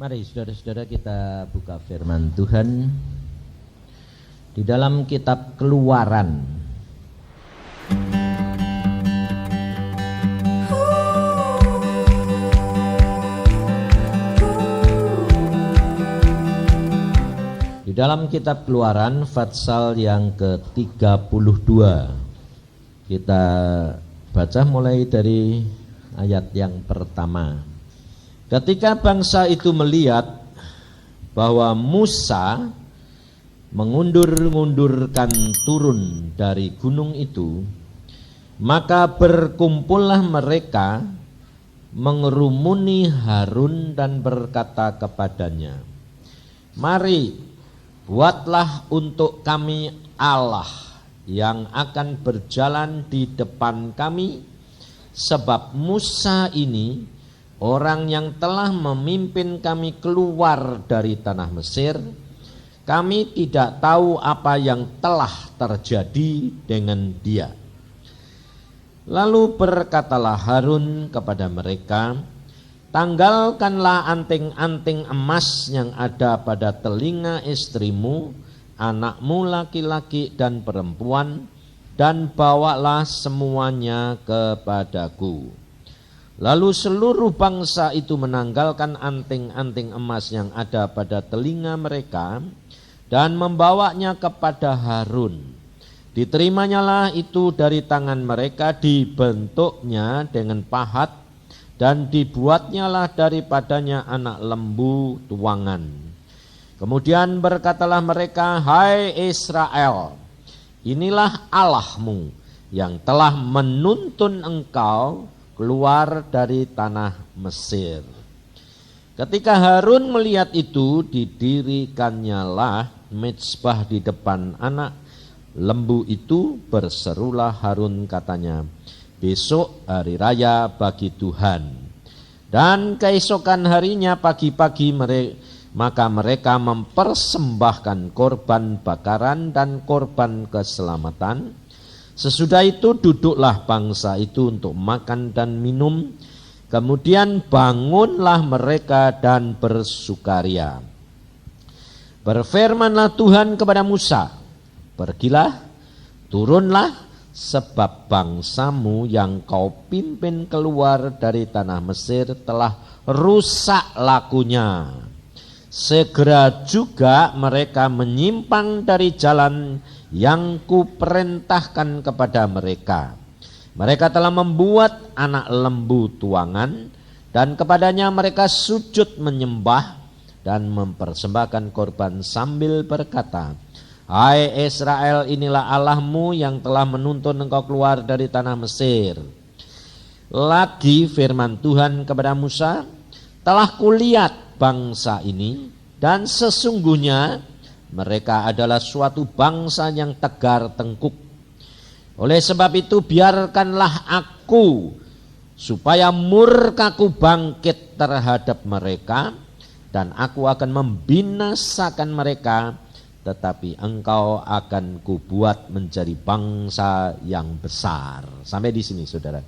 Mari saudara-saudara kita buka firman Tuhan di dalam kitab Keluaran. Di dalam kitab Keluaran pasal yang ke-32. Kita baca mulai dari ayat yang pertama. Ketika bangsa itu melihat bahwa Musa mengundur-undurkan turun dari gunung itu, maka berkumpullah mereka mengerumuni Harun dan berkata kepadanya, "Mari, buatlah untuk kami Allah yang akan berjalan di depan kami, sebab Musa ini orang yang telah memimpin kami keluar dari tanah Mesir. Kami tidak tahu apa yang telah terjadi dengan dia." Lalu berkatalah Harun kepada mereka, "Tanggalkanlah anting-anting emas yang ada pada telinga istrimu, anakmu laki-laki dan perempuan, dan bawalah semuanya kepadaku." Lalu seluruh bangsa itu menanggalkan anting-anting emas yang ada pada telinga mereka dan membawanya kepada Harun. Diterimanya itu dari tangan mereka, dibentuknya dengan pahat dan dibuatnyalah daripadanya anak lembu tuangan. Kemudian berkatalah mereka, "Hai Israel, inilah Allahmu yang telah menuntun engkau keluar dari tanah Mesir." Ketika Harun melihat itu, didirikannya mezbah di depan anak lembu itu. Berserulah Harun, katanya, "Besok hari raya bagi Tuhan." Dan keesokan harinya pagi-pagi maka mereka mempersembahkan korban bakaran dan korban keselamatan. Sesudah itu duduklah bangsa itu untuk makan dan minum. Kemudian bangunlah mereka dan bersukaria. Berfirmanlah Tuhan kepada Musa, "Pergilah, turunlah, sebab bangsamu yang kau pimpin keluar dari tanah Mesir telah rusak lakunya. Segera juga mereka menyimpang dari jalan yang kuperintahkan kepada mereka. Mereka telah membuat anak lembu tuangan, dan kepadanya mereka sujud menyembah dan mempersembahkan korban sambil berkata, 'Hai Israel, inilah Allahmu yang telah menuntun engkau keluar dari tanah Mesir.' Lagi firman Tuhan kepada Musa, 'Telah kulihat bangsa ini, dan sesungguhnya mereka adalah suatu bangsa yang tegar tengkuk. Oleh sebab itu biarkanlah aku, supaya murkaku bangkit terhadap mereka, dan aku akan membinasakan mereka, tetapi engkau akan kubuat menjadi bangsa yang besar.'" Sampai di sini saudara.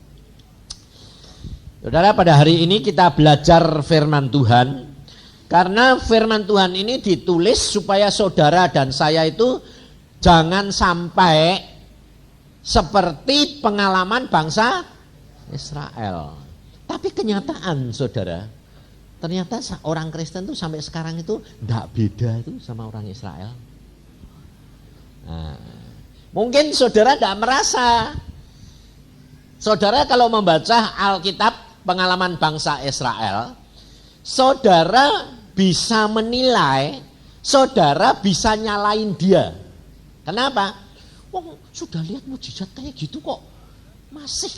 Saudara, pada hari ini kita belajar firman Tuhan. Karena firman Tuhan ini ditulis supaya saudara dan saya itu jangan sampai seperti pengalaman bangsa Israel. Tapi kenyataan saudara, ternyata orang Kristen itu sampai sekarang itu tidak beda itu sama orang Israel. Nah, mungkin saudara tidak merasa. Saudara kalau membaca Alkitab pengalaman bangsa Israel, saudara bisa menilai, saudara bisa nyalain dia. Kenapa? Wong sudah lihat mujizat kayak gitu kok masih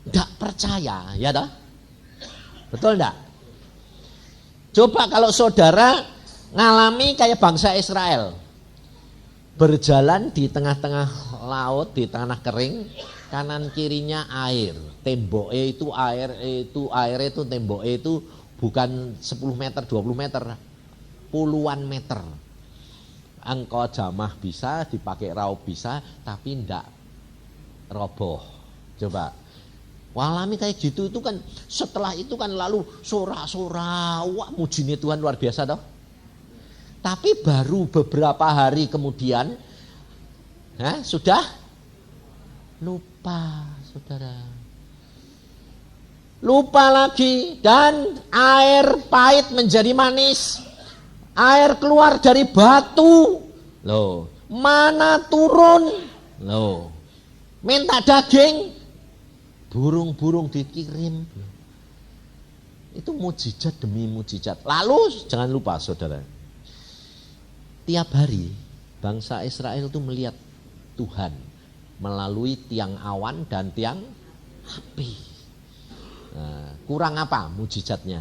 tidak percaya, ya toh? Betul enggak? Coba kalau saudara ngalami kayak bangsa Israel, berjalan di tengah-tengah laut, di tanah kering, kanan kirinya air, temboknya itu air itu temboknya itu bukan 10 meter, 20 meter, puluhan meter. Engkau jamah bisa, dipakai raup bisa, tapi ndak roboh. Coba Walami kayak gitu itu kan setelah itu kan lalu sora-sora, wah mujinya Tuhan luar biasa toh. Tapi baru beberapa hari kemudian sudah lupa saudara. Lupa lagi dan air pahit menjadi manis. Air keluar dari batu. Loh, mana turun? Loh, minta daging. Burung-burung dikirim. Itu mujizat demi mujizat. Lalu jangan lupa saudara. Tiap hari bangsa Israel itu melihat Tuhan melalui tiang awan dan tiang api. Nah, kurang apa mujizatnya?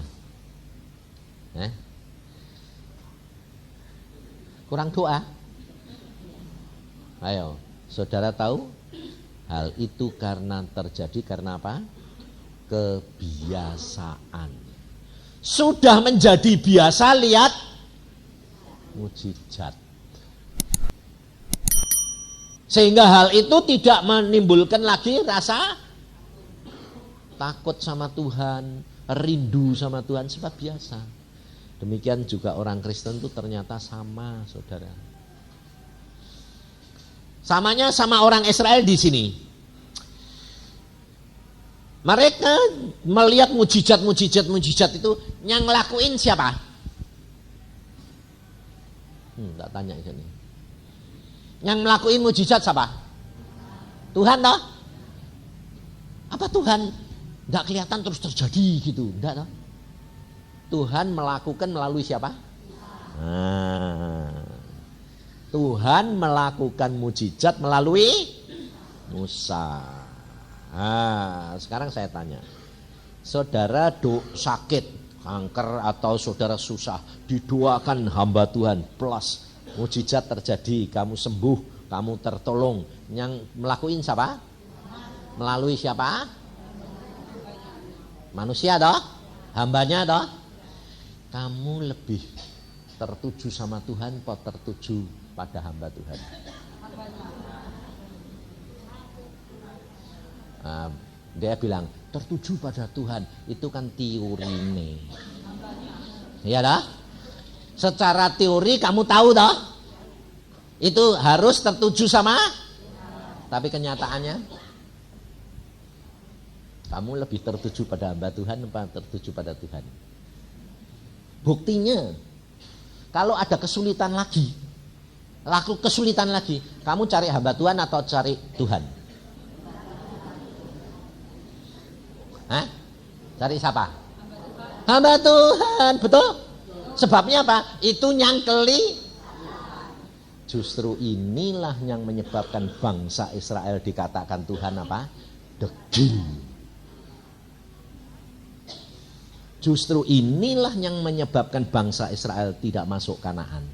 Kurang doa? Ayo, saudara tahu? Hal itu karena apa? Kebiasaan. Sudah menjadi biasa lihat mujizat. Sehingga hal itu tidak menimbulkan lagi rasa takut sama Tuhan, rindu sama Tuhan, sebab biasa. Demikian juga orang Kristen itu ternyata sama, saudara. Samanya sama orang Israel di sini. Mereka melihat mujizat itu yang ngelakuin siapa? Tak tanya ini. Yang melakuin mujizat siapa? Tuhan toh? Apa Tuhan enggak kelihatan terus terjadi gitu? Enggak toh? Tuhan melakukan melalui siapa? Tuhan melakukan mujizat melalui Musa. Sekarang saya tanya, saudara sakit kanker atau saudara susah, didoakan hamba Tuhan plus mujizat terjadi, kamu sembuh, kamu tertolong. Yang melakukan siapa? Melalui siapa? Manusia toh? Hambanya toh? Kamu lebih tertuju sama Tuhan atau tertuju pada hamba Tuhan? Dia bilang tertuju pada Tuhan, itu kan teori nih. Iya dah? Secara teori kamu tahu toh? Itu harus tertuju sama, tapi kenyataannya kamu lebih tertuju pada hamba Tuhan apa tertuju pada Tuhan? Buktinya, kalau ada kesulitan lagi, kamu cari hamba Tuhan atau cari Tuhan? Cari siapa? Hamba Tuhan, betul? Sebabnya apa? Itu nyangkeli. Justru inilah yang menyebabkan bangsa Israel dikatakan Tuhan apa? Degil. Justru inilah yang menyebabkan bangsa Israel tidak masuk Kanaan.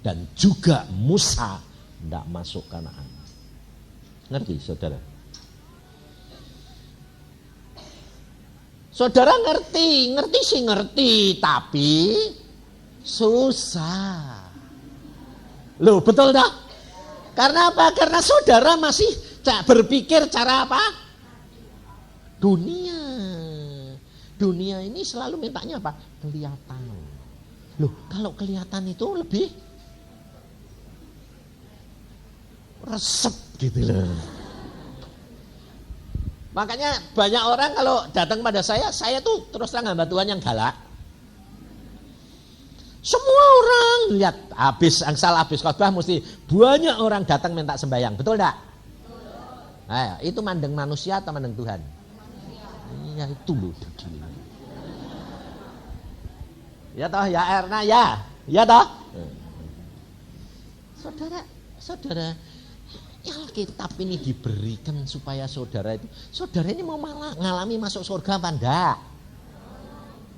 Dan juga Musa tidak masuk Kanaan. Ngerti saudara? Saudara ngerti, tapi susah. Loh, betul dah? Karena apa? Karena saudara masih berpikir cara apa? Dunia ini selalu mintanya apa? Kelihatan. Loh, kalau kelihatan itu lebih resep gitu loh. Makanya banyak orang kalau datang pada saya tuh terus terang hamba Tuhan yang galak. Semua orang lihat habis khotbah mesti banyak orang datang minta sembahyang, betul enggak? Nah, itu mandeng manusia atau mandeng Tuhan? Iya itu loh. Ya toh, ya Erna ya toh. Saudara, Alkitab ini diberikan supaya saudara ini mau malah ngalami masuk surga apa enggak?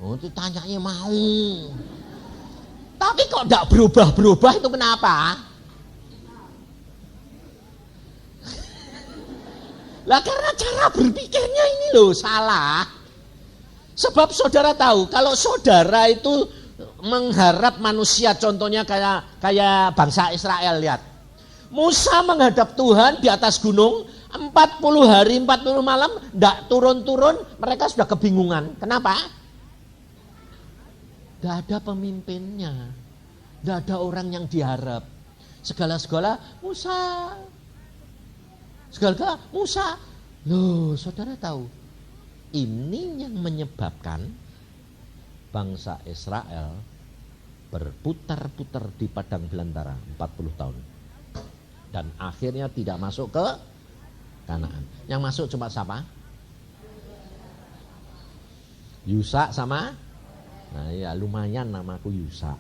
Oh, itu tanyanya mau. Tapi kok enggak berubah itu kenapa? Lah karena cara berpikirnya ini loh salah. Sebab saudara tahu kalau saudara itu mengharap manusia, contohnya kayak bangsa Israel, lihat. Musa menghadap Tuhan di atas gunung, 40 hari 40 malam tidak turun-turun, mereka sudah kebingungan. Kenapa? Tidak ada pemimpinnya, tidak ada orang yang diharap. Segala-segala Musa, segala Musa. Loh, saudara tahu, ini yang menyebabkan bangsa Israel berputar-putar di padang belantara 40 tahun. Dan akhirnya tidak masuk ke Kanaan. Yang masuk cuma siapa? Yusa sama? Nah ya lumayan namaku Yusa.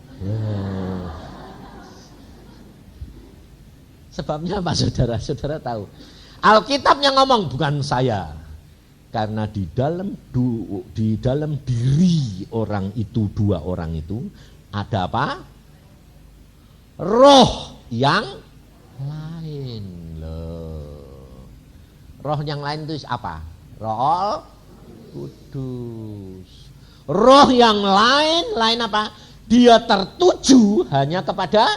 Sebabnya apa saudara? Saudara tahu. Alkitab yang ngomong bukan saya. Karena di dalam diri orang itu, dua orang itu ada apa? Roh yang lain loh. Roh yang lain itu apa? Roh Kudus. Roh yang lain apa? Dia tertuju hanya kepada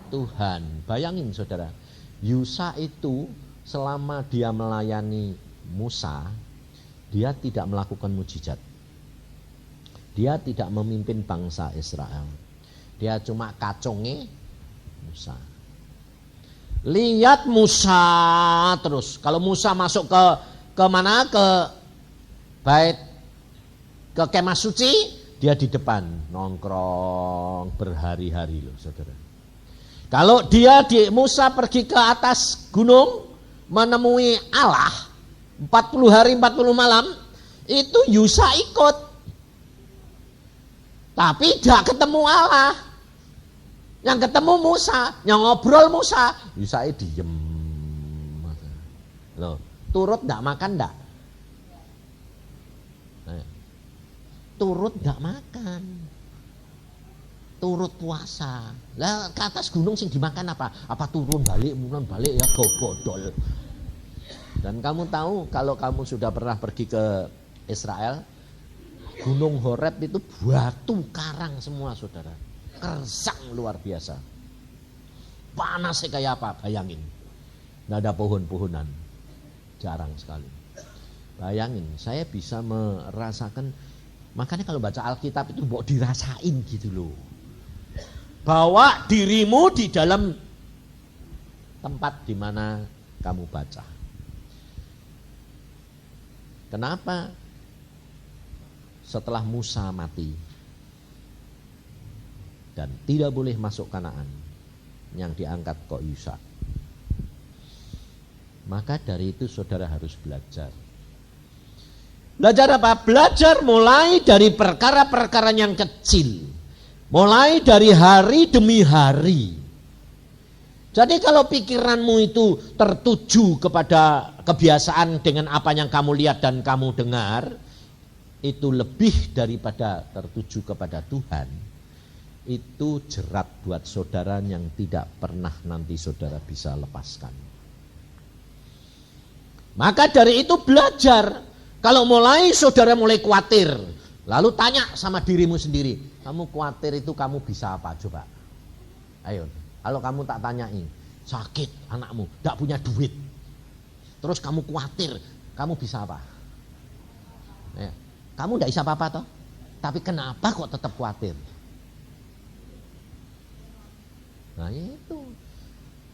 Tuhan. Bayangin saudara, Yusa itu selama dia melayani Musa, dia tidak melakukan mujizat. Dia tidak memimpin bangsa Israel. Dia cuma kacungi Musa. Lihat Musa terus. Kalau Musa masuk ke mana? Ke bait, ke kemah suci, dia di depan nongkrong berhari-hari loh saudara. Kalau Musa pergi ke atas gunung menemui Allah 40 hari 40 malam, itu Yusa ikut. Tapi tidak ketemu Allah. Yang ketemu Musa, yang ngobrol Musa, Yusa diem. Loh, turut tidak makan tidak? Turut tidak makan. Turut puasa. Lah ke atas gunung sing dimakan apa? Apa turun balik ya bodol. Dan kamu tahu kalau kamu sudah pernah pergi ke Israel, Gunung Horeb itu batu karang semua saudara. Kersang luar biasa. Panasnya kayak apa? Bayangin. Nggak ada pohon-pohonan. Jarang sekali. Bayangin, saya bisa merasakan. Makanya kalau baca Alkitab itu mau dirasain gitu loh. Bawa dirimu di dalam tempat di mana kamu baca. Kenapa setelah Musa mati dan tidak boleh masuk Kanaan, yang diangkat kok Yusa? Maka dari itu saudara harus belajar. Belajar apa? Belajar mulai dari perkara-perkara yang kecil. Mulai dari hari demi hari. Jadi kalau pikiranmu itu tertuju kepada kebiasaan dengan apa yang kamu lihat dan kamu dengar, itu lebih daripada tertuju kepada Tuhan. Itu jerat buat saudara yang tidak pernah nanti saudara bisa lepaskan. Maka dari itu belajar. Kalau saudara mulai khawatir, lalu tanya sama dirimu sendiri, kamu khawatir itu kamu bisa apa? Coba. Ayo, kalau kamu tak tanyai, sakit anakmu, tidak punya duit. Terus kamu khawatir, kamu bisa apa? Ya, kamu tidak bisa apa-apa toh? Tapi kenapa kok tetap khawatir? Nah itu,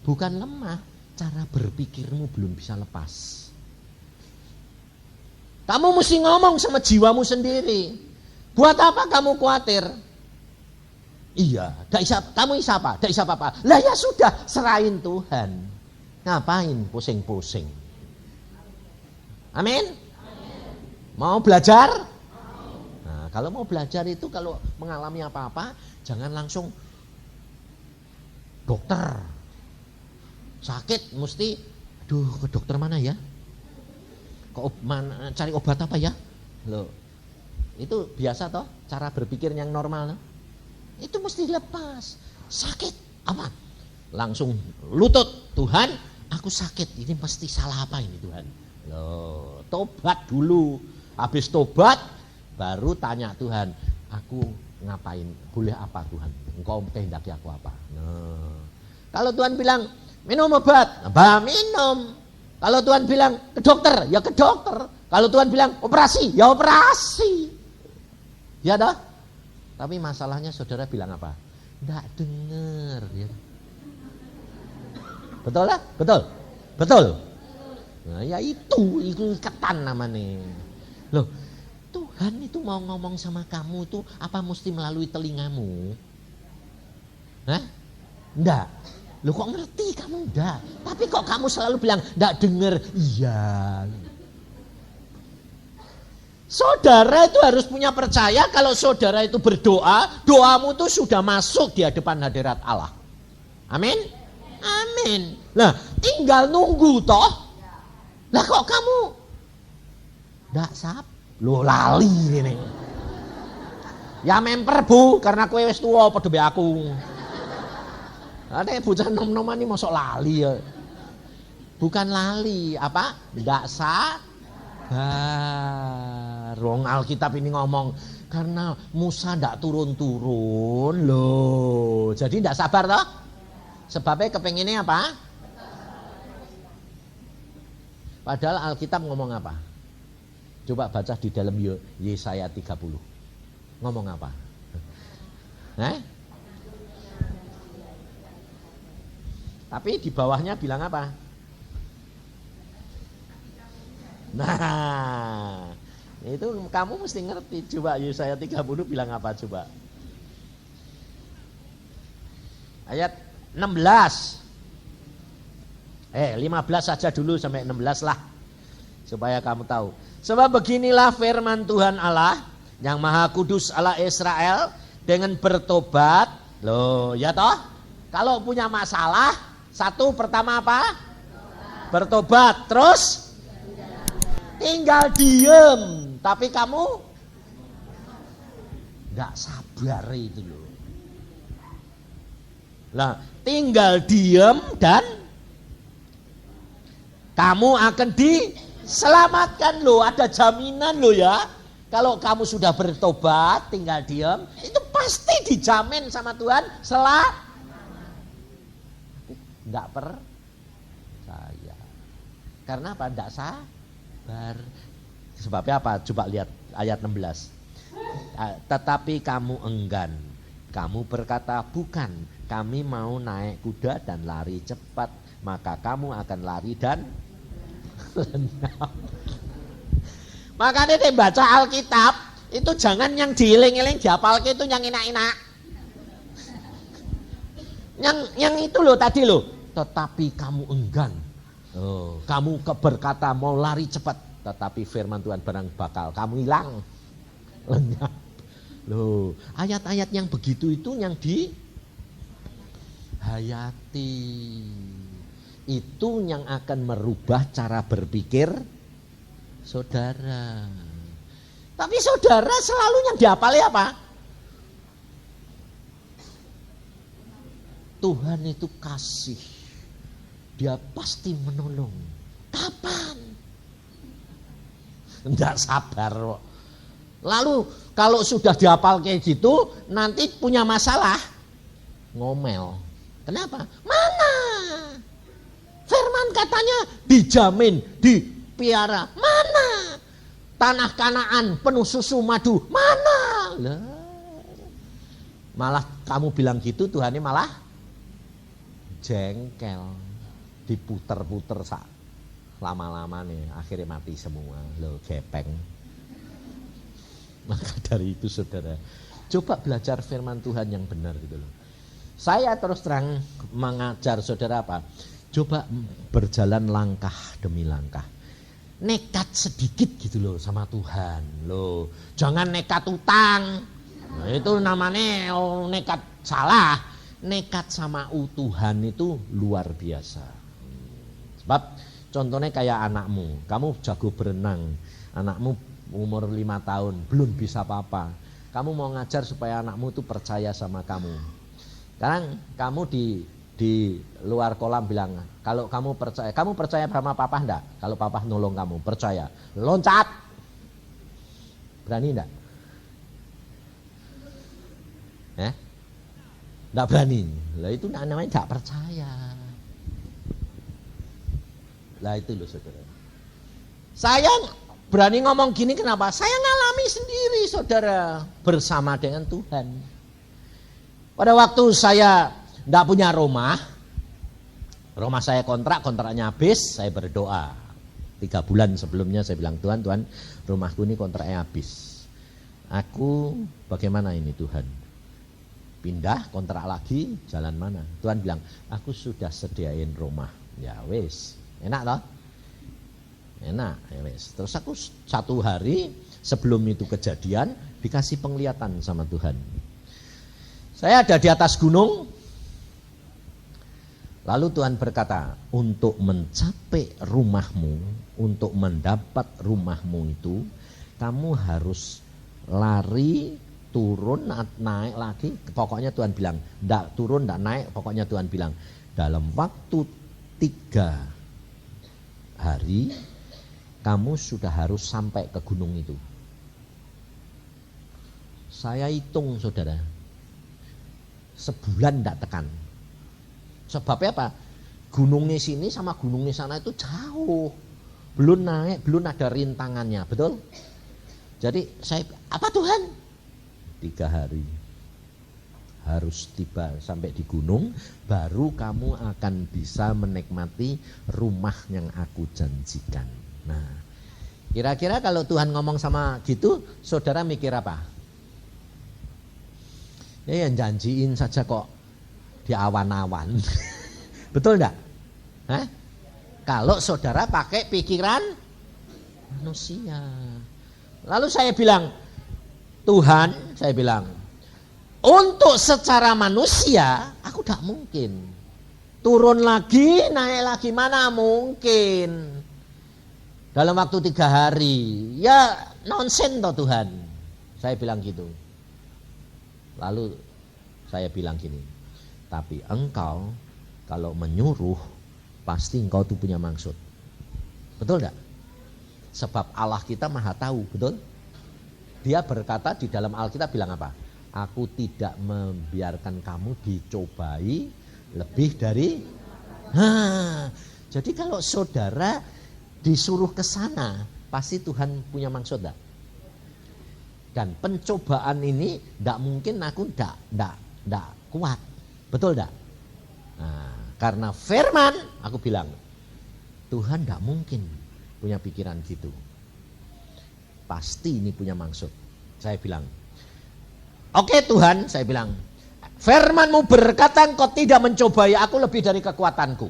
bukan lemah, cara berpikirmu belum bisa lepas. Kamu mesti ngomong sama jiwamu sendiri. Buat apa kamu khawatir? Iya, kamu bisa apa? Tidak bisa apa-apa. Lah ya sudah, serahin Tuhan. Ngapain pusing-pusing? Amin? Mau belajar? Nah, kalau mau belajar itu kalau mengalami apa-apa, jangan langsung dokter. Sakit mesti, aduh ke dokter mana ya? Cari obat apa ya? Loh, itu biasa toh cara berpikir yang normal. Loh. Itu mesti dilepas. Sakit apa? Langsung lutut, Tuhan, aku sakit. Ini pasti salah apa ini Tuhan? Loh, tobat dulu. Habis tobat, baru tanya Tuhan, aku ngapain? Boleh apa Tuhan? Engkau kehendaki aku apa? Nah, kalau Tuhan bilang minum obat, minum. Kalau Tuhan bilang ke dokter, ya ke dokter. Kalau Tuhan bilang operasi, ya operasi. Ya dah. Tapi masalahnya saudara bilang apa? Nggak dengar. Ya. Betul lah? Betul? Betul? Nah, ya itu ikatan namanya. Loh, Tuhan itu mau ngomong sama kamu itu apa mesti melalui telingamu? Hah? Enggak. Loh kok ngerti kamu enggak? Tapi kok kamu selalu bilang enggak dengar? Iya. Saudara itu harus punya percaya kalau saudara itu berdoa, doamu itu sudah masuk di hadapan hadirat Allah. Amin? Amin. Nah, tinggal nunggu toh. Lah kok kamu enggak sab? Loh lali ini. Ya memper bu, karena kowe wis tuwa padha mbek aku. Ada bocah nom-noman ini masuk lali ya. Bukan lali, apa? Enggak sabar. Rong Alkitab ini ngomong karena Musa enggak turun-turun loh. Jadi enggak sabar toh? Sebabnya kepengennya apa? Padahal Alkitab ngomong apa? Coba baca di dalam Yesaya 30. Ngomong apa? Tapi di bawahnya bilang apa? Nah, itu kamu mesti ngerti. Coba Yesaya 30 bilang apa coba? Ayat 16. 15 saja dulu sampai 16 lah. Supaya kamu tahu. Sebab beginilah firman Tuhan Allah yang Maha Kudus Allah Israel, dengan bertobat. Loh, ya toh? Kalau punya masalah, satu pertama apa? Bertobat. Terus tinggal diem. Tapi kamu gak sabar itu loh. Lah, tinggal diem dan kamu akan diselamatkan loh. Ada jaminan loh ya. Kalau kamu sudah bertobat, tinggal diem, itu pasti dijamin sama Tuhan enggak percaya. Karena apa? Enggak sabar. Sebabnya apa? Coba lihat ayat 16. Tetapi kamu enggan. Kamu berkata, bukan, kami mau naik kuda dan lari cepat. Maka kamu akan lari dan lenyap. Makanya dia baca Alkitab, itu jangan yang diiling-iling dihafalke itu yang enak-enak. Yang itu loh tadi loh. Tetapi kamu enggan. Oh, kamu berkata mau lari cepat, tetapi firman Tuhan barang bakal kamu hilang. Lenyap. Loh, ayat-ayat yang begitu itu yang dihayati. Itu yang akan merubah cara berpikir saudara. Tapi saudara selalu yang dihafali apa? Tuhan itu kasih. Dia pasti menolong. Kapan? Enggak sabar kok. Lalu kalau sudah dihafal kayak gitu, nanti punya masalah, ngomel. Kenapa? Mana? Firman katanya dijamin, dipiara. Mana? Tanah Kanaan penuh susu madu. Mana? Lah. Malah kamu bilang gitu, Tuhan ini malah jengkel. Diputer-puter sak lama-lama nih, akhirnya mati semua. Loh, gepeng. Maka dari itu saudara, coba belajar firman Tuhan yang benar gitu loh. Saya terus terang mengajar saudara apa? Coba berjalan langkah demi langkah. Nekat sedikit gitu loh sama Tuhan. Loh, jangan nekat utang. Nah, itu namanya nekat salah. Nekat sama Tuhan itu luar biasa. Sebab contohnya kayak anakmu. Kamu jago berenang. Anakmu umur 5 tahun belum bisa apa-apa. Kamu mau ngajar supaya anakmu itu percaya sama kamu. Sekarang kamu di luar kolam bilang, kalau kamu percaya sama papa enggak? Kalau papa nolong kamu, percaya. Loncat. Berani enggak? Enggak berani. Lah itu namanya enggak percaya. Lah itu loh saudara. Saya berani ngomong gini kenapa? Saya ngalami sendiri saudara bersama dengan Tuhan. Pada waktu saya tidak punya rumah saya kontraknya habis, saya berdoa. 3 bulan sebelumnya saya bilang, Tuhan, rumahku ini kontraknya habis. Aku bagaimana ini Tuhan? Pindah kontrak lagi, jalan mana? Tuhan bilang, aku sudah sediain rumah. Ya wis, enak toh? Enak, ya wis. Terus aku 1 hari sebelum itu kejadian dikasih penglihatan sama Tuhan. Saya ada di atas gunung. Lalu Tuhan berkata, untuk mencapai rumahmu, untuk mendapat rumahmu itu, kamu harus lari, turun, naik lagi. Pokoknya Tuhan bilang, enggak turun, enggak naik. Pokoknya Tuhan bilang, dalam waktu 3 hari, kamu sudah harus sampai ke gunung itu. Saya hitung saudara, sebulan enggak tekan. Sebabnya apa? Gunungnya sini sama gunungnya sana itu jauh. Belum naik, belum ada rintangannya, betul? Jadi saya, apa Tuhan? 3 hari. Harus tiba sampai di gunung, baru kamu akan bisa menikmati rumah yang aku janjikan. Nah, kira-kira kalau Tuhan ngomong sama gitu, saudara mikir apa? Ya yang janjiin saja kok di awan-awan. Betul enggak? Kalau saudara pakai pikiran manusia. Lalu saya bilang, Tuhan, saya bilang, untuk secara manusia aku tidak mungkin. Turun lagi, naik lagi, mana mungkin. Dalam waktu 3 hari. Ya nonsen toh Tuhan. Saya bilang gitu. Lalu saya bilang gini, tapi engkau kalau menyuruh pasti engkau tuh punya maksud. Betul enggak? Sebab Allah kita maha tahu, betul? Dia berkata di dalam Alkitab bilang apa? Aku tidak membiarkan kamu dicobai lebih dari. Jadi kalau saudara disuruh ke sana, pasti Tuhan punya maksud enggak? Dan pencobaan ini enggak mungkin aku enggak kuat. Betul enggak? Nah, karena firman, aku bilang, Tuhan enggak mungkin punya pikiran gitu. Pasti ini punya maksud. Saya bilang, oke Tuhan, saya bilang, firman-Mu berkata engkau tidak mencobai aku lebih dari kekuatanku.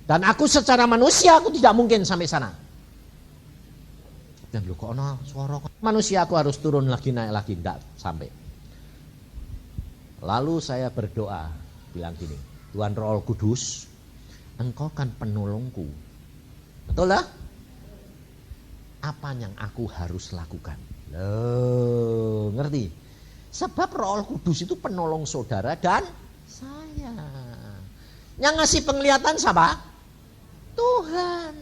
Dan aku secara manusia aku tidak mungkin sampai sana. Dan lu kok ada suara manusia aku harus turun lagi naik lagi, enggak sampai. Lalu saya berdoa, bilang gini, Tuhan Roh Kudus, engkau kan penolongku. Betul lah? Apa yang aku harus lakukan? Loh, ngerti? Sebab Roh Kudus itu penolong saudara dan saya. Yang ngasih penglihatan siapa? Tuhan.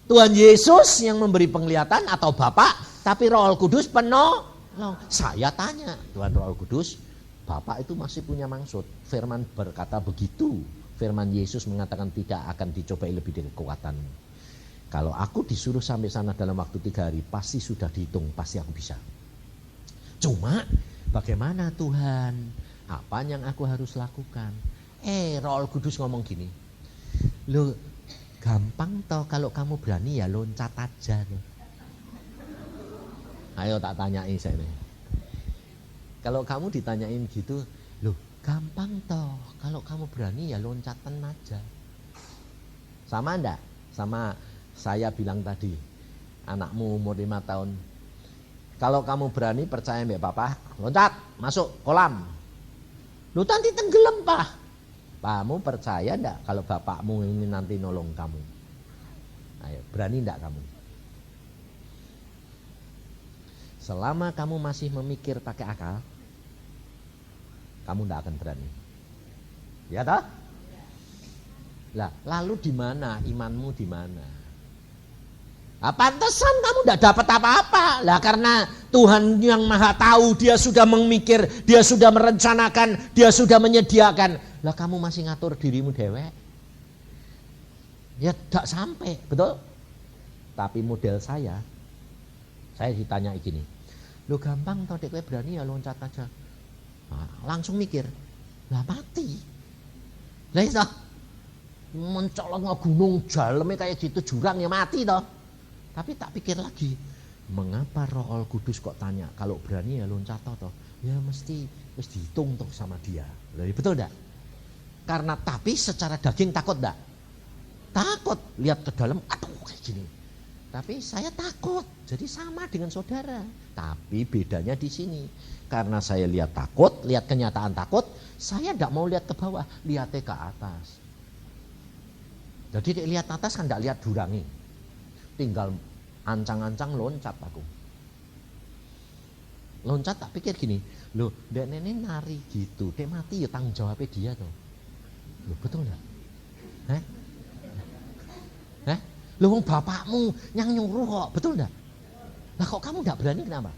Tuhan Yesus yang memberi penglihatan atau Bapak, tapi Roh Kudus penolong. Saya tanya, Tuhan Roh Kudus, Bapak itu masih punya maksud. Firman berkata begitu. Firman Yesus mengatakan tidak akan dicobai lebih dari kekuatanmu. Kalau aku disuruh sampai sana dalam waktu 3 hari, pasti sudah dihitung, pasti aku bisa. Cuma bagaimana Tuhan? Apa yang aku harus lakukan? Roh Kudus ngomong gini, loh gampang toh kalau kamu berani ya loncat aja. Ayo tak tanyain saya nih. Kalau kamu ditanyain gitu, loh gampang toh kalau kamu berani ya loncatan aja. Sama enggak? Sama saya bilang tadi, anakmu umur 5 tahun. Kalau kamu berani percaya mbak papa, loncat, masuk kolam. Lu nanti tenggelam pak. Kamu percaya enggak kalau bapakmu ini nanti nolong kamu? Ayo, berani enggak kamu? Selama kamu masih memikir pakai akal, kamu enggak akan berani. Ya toh? Lah, lalu di mana imanmu di mana? Pantesan kamu enggak dapat apa-apa. Lah karena Tuhan yang Maha Tahu, Dia sudah memikir, Dia sudah merencanakan, Dia sudah menyediakan. Lah kamu masih ngatur dirimu dewek. Ya tidak sampai, betul? Tapi model saya ditanya gini, lo gampang tau dek kowe berani ya loncat aja. Nah, langsung mikir, lah mati. Lah iso mencolot nang gunung jaleme kayak gitu jurang ya mati toh. Tapi tak pikir lagi, mengapa Roh Kudus kok tanya kalau berani ya loncat toh? Ya mesti dihitung toh sama dia. Lah betul enggak? Karena tapi secara daging takut enggak? Takut, lihat ke dalam, aduh kayak gini. Tapi saya takut, jadi sama dengan saudara. Tapi bedanya di sini, karena saya lihat takut, lihat kenyataan takut, saya tidak mau lihat ke bawah, lihatnya ke atas. Jadi lihat atas kan tidak lihat durangi, tinggal ancang-ancang loncat aku. Loncat tak pikir gini, loh dek nenek nari gitu, dek mati ya tanggung jawabnya dia tuh. Loh betul enggak? Lu wong bapakmu yang nyuruh kok, betul enggak? Lah kok kamu enggak berani kenapa?